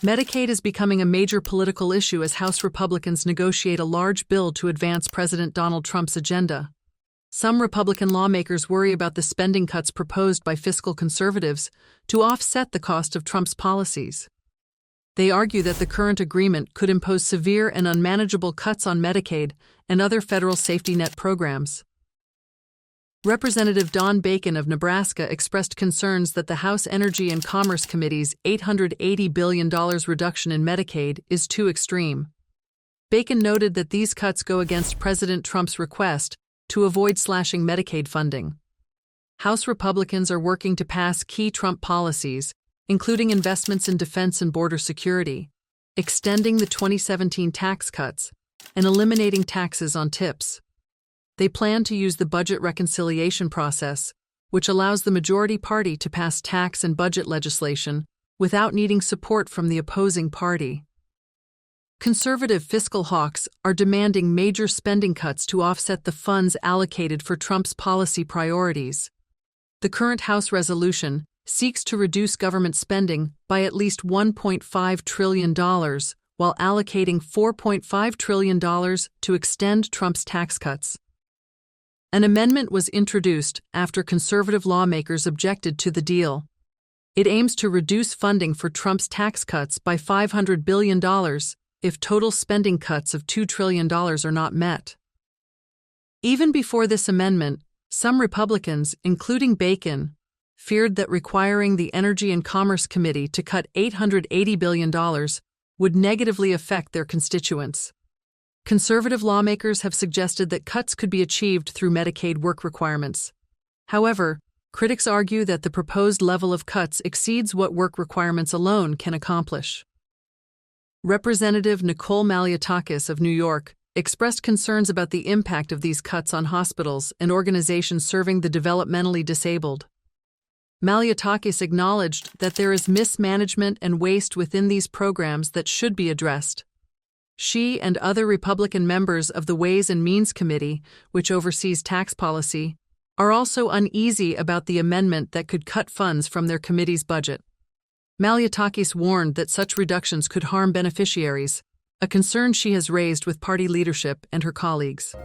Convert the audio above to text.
Medicaid is becoming a major political issue as House Republicans negotiate a large bill to advance President Donald Trump's agenda. Some Republican lawmakers worry about the spending cuts proposed by fiscal conservatives to offset the cost of Trump's policies. They argue that the current agreement could impose severe and unmanageable cuts on Medicaid and other federal safety net programs. Representative Don Bacon of Nebraska expressed concerns that the House Energy and Commerce Committee's $880 billion reduction in Medicaid is too extreme. Bacon noted that these cuts go against President Trump's request to avoid slashing Medicaid funding. House Republicans are working to pass key Trump policies, including investments in defense and border security, extending the 2017 tax cuts, and eliminating taxes on tips. They plan to use the budget reconciliation process, which allows the majority party to pass tax and budget legislation without needing support from the opposing party. Conservative fiscal hawks are demanding major spending cuts to offset the funds allocated for Trump's policy priorities. The current House resolution seeks to reduce government spending by at least $1.5 trillion while allocating $4.5 trillion to extend Trump's tax cuts. An amendment was introduced after conservative lawmakers objected to the deal. It aims to reduce funding for Trump's tax cuts by $500 billion if total spending cuts of $2 trillion are not met. Even before this amendment, some Republicans, including Bacon, feared that requiring the Energy and Commerce Committee to cut $880 billion would negatively affect their constituents. Conservative lawmakers have suggested that cuts could be achieved through Medicaid work requirements. However, critics argue that the proposed level of cuts exceeds what work requirements alone can accomplish. Representative Nicole Malliotakis of New York expressed concerns about the impact of these cuts on hospitals and organizations serving the developmentally disabled. Malliotakis acknowledged that there is mismanagement and waste within these programs that should be addressed. She and other Republican members of the Ways and Means Committee, which oversees tax policy, are also uneasy about the amendment that could cut funds from their committee's budget. Malliotakis warned that such reductions could harm beneficiaries, a concern she has raised with party leadership and her colleagues.